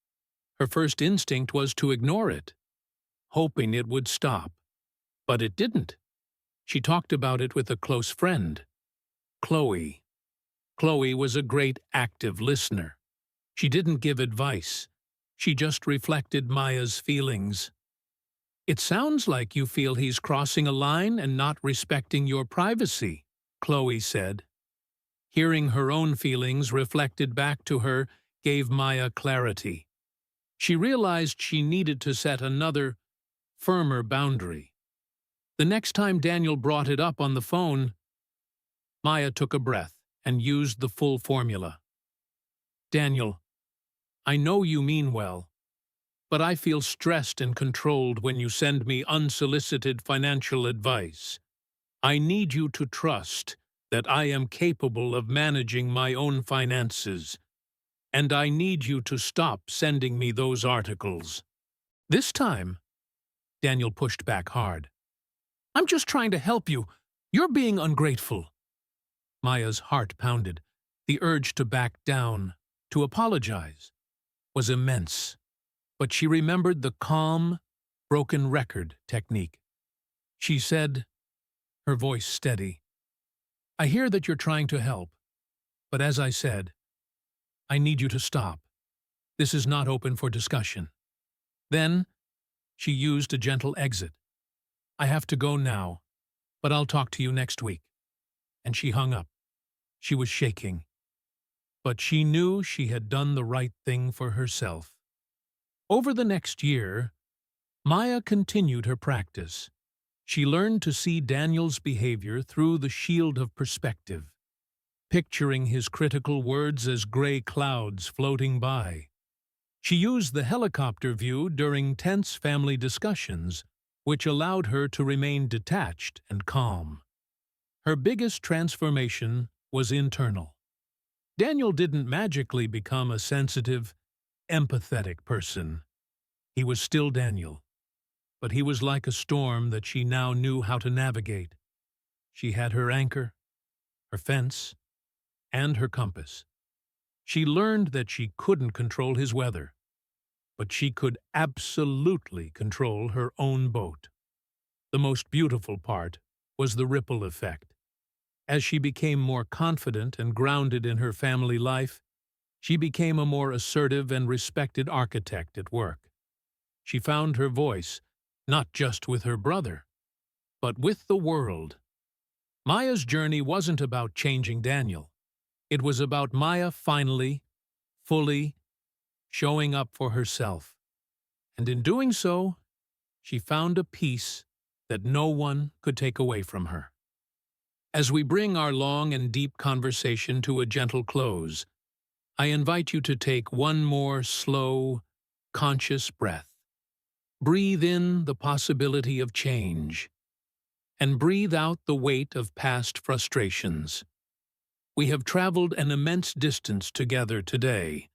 Her first instinct was to ignore it, hoping it would stop. But it didn't. She talked about it with a close friend, Chloe. Chloe was a great active listener. She didn't give advice. She just reflected Maya's feelings. "It sounds like you feel he's crossing a line and not respecting your privacy," Chloe said. Hearing her own feelings reflected back to her gave Maya clarity. She realized she needed to set another, firmer boundary. The next time Daniel brought it up on the phone, Maya took a breath and used the full formula. "Daniel, I know you mean well, but I feel stressed and controlled when you send me unsolicited financial advice. I need you to trust that I am capable of managing my own finances, and I need you to stop sending me those articles." This time, Daniel pushed back hard. "I'm just trying to help you. You're being ungrateful." Maya's heart pounded. The urge to back down, to apologize, was immense. But she remembered the calm, broken record technique. She said, her voice steady, "I hear that you're trying to help, but as I said, I need you to stop. This is not open for discussion." Then, she used a gentle exit. "I have to go now, but I'll talk to you next week." And she hung up. She was shaking, but she knew she had done the right thing for herself. Over the next year, Maya continued her practice. She learned to see Daniel's behavior through the shield of perspective, picturing his critical words as gray clouds floating by. She used the helicopter view during tense family discussions, which allowed her to remain detached and calm. Her biggest transformation was internal. Daniel didn't magically become a sensitive, empathetic person. He was still Daniel, but he was like a storm that she now knew how to navigate. She had her anchor, her fence, and her compass. She learned that she couldn't control his weather, but she could absolutely control her own boat. The most beautiful part was the ripple effect. As she became more confident and grounded in her family life, she became a more assertive and respected architect at work. She found her voice, not just with her brother, but with the world. Maya's journey wasn't about changing Daniel. It was about Maya finally, fully, showing up for herself. And in doing so, she found a peace that no one could take away from her. As we bring our long and deep conversation to a gentle close, I invite you to take one more slow, conscious breath. Breathe in the possibility of change, and breathe out the weight of past frustrations. We have traveled an immense distance together today,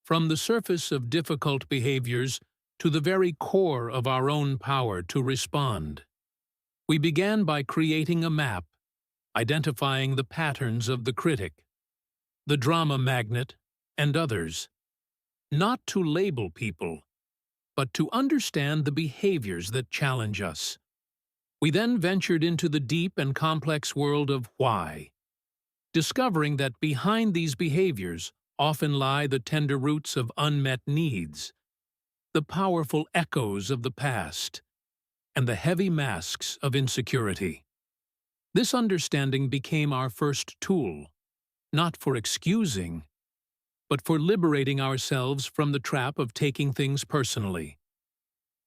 from the surface of difficult behaviors to the very core of our own power to respond. We began by creating a map, identifying the patterns of the critic, the drama magnet, and others, not to label people, but to understand the behaviors that challenge us. We then ventured into the deep and complex world of why, discovering that behind these behaviors often lie the tender roots of unmet needs, the powerful echoes of the past, and the heavy masks of insecurity. This understanding became our first tool, not for excusing, but for liberating ourselves from the trap of taking things personally.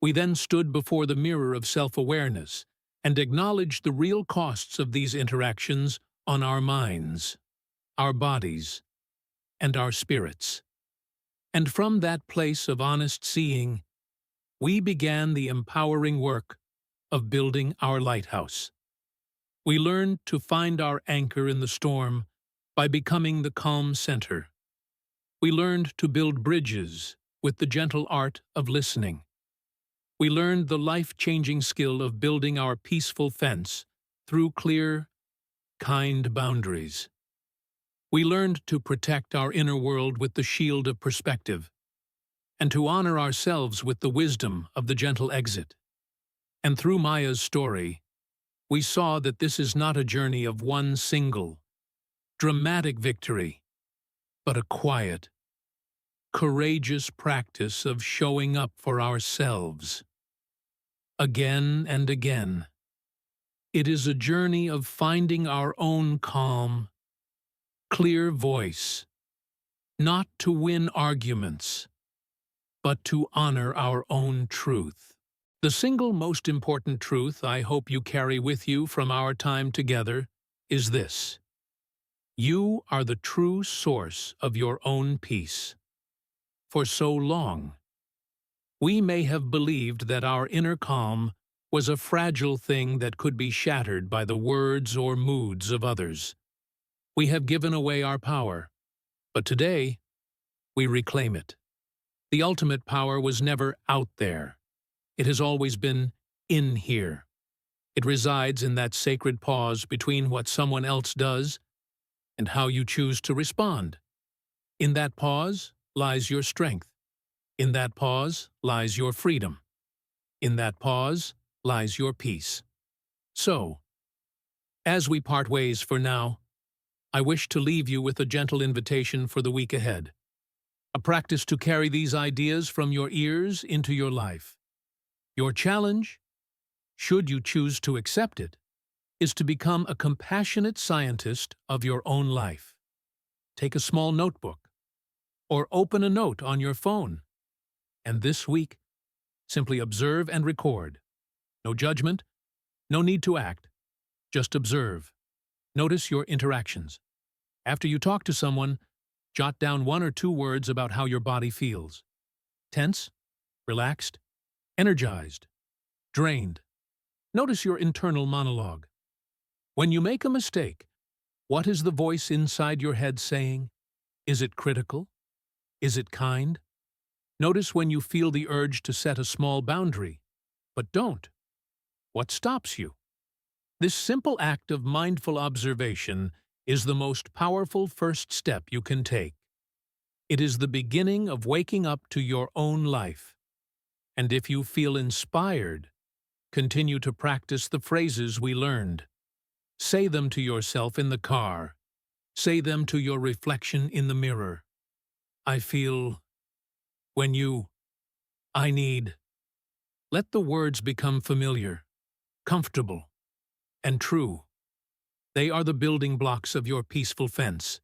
We then stood before the mirror of self-awareness and acknowledged the real costs of these interactions on our minds, our bodies, and our spirits. And from that place of honest seeing, we began the empowering work of building our lighthouse. We learned to find our anchor in the storm by becoming the calm center. We learned to build bridges with the gentle art of listening. We learned the life-changing skill of building our peaceful fence through clear, kind boundaries. We learned to protect our inner world with the shield of perspective, and to honor ourselves with the wisdom of the gentle exit. And through Maya's story, we saw that this is not a journey of one single, dramatic victory, but a quiet, courageous practice of showing up for ourselves. Again and again, it is a journey of finding our own calm, clear voice, not to win arguments, but to honor our own truth. The single most important truth I hope you carry with you from our time together is this: you are the true source of your own peace. For so long, we may have believed that our inner calm was a fragile thing that could be shattered by the words or moods of others. We have given away our power, but today, we reclaim it. The ultimate power was never out there. It has always been in here. It resides in that sacred pause between what someone else does and how you choose to respond. In that pause lies your strength. In that pause lies your freedom. In that pause lies your peace. So, as we part ways for now, I wish to leave you with a gentle invitation for the week ahead. A practice to carry these ideas from your ears into your life. Your challenge, should you choose to accept it, is to become a compassionate scientist of your own life. Take a small notebook, or open a note on your phone, and this week, simply observe and record. No judgment, no need to act, just observe. Notice your interactions. After you talk to someone, jot down 1 or 2 words about how your body feels. Tense, relaxed, energized, drained. Notice your internal monologue. When you make a mistake, what is the voice inside your head saying? Is it critical? Is it kind? Notice when you feel the urge to set a small boundary, but don't. What stops you? This simple act of mindful observation is the most powerful first step you can take. It is the beginning of waking up to your own life. And if you feel inspired, continue to practice the phrases we learned. Say them to yourself in the car. Say them to your reflection in the mirror. I feel, when you, I need. Let the words become familiar, comfortable, and true. They are the building blocks of your peaceful fence.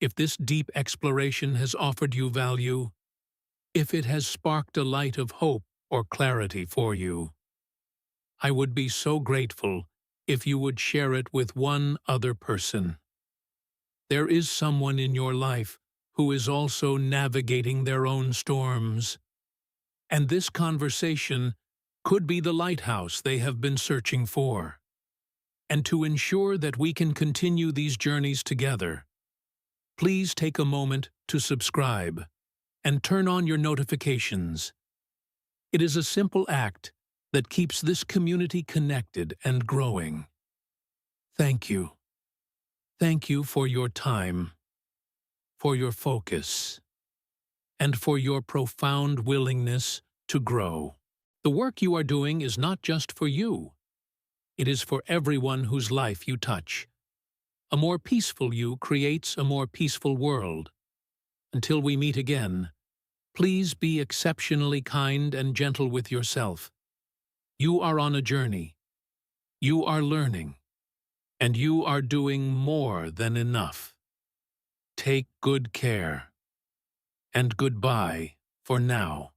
If this deep exploration has offered you value, if it has sparked a light of hope or clarity for you, I would be so grateful if you would share it with one other person. There is someone in your life who is also navigating their own storms, and this conversation could be the lighthouse they have been searching for. And to ensure that we can continue these journeys together, please take a moment to subscribe and turn on your notifications. It is a simple act that keeps this community connected and growing. Thank you. Thank you for your time, for your focus, and for your profound willingness to grow. The work you are doing is not just for you. It is for everyone whose life you touch. A more peaceful you creates a more peaceful world. Until we meet again, please be exceptionally kind and gentle with yourself. You are on a journey. You are learning. And you are doing more than enough. Take good care. And goodbye for now.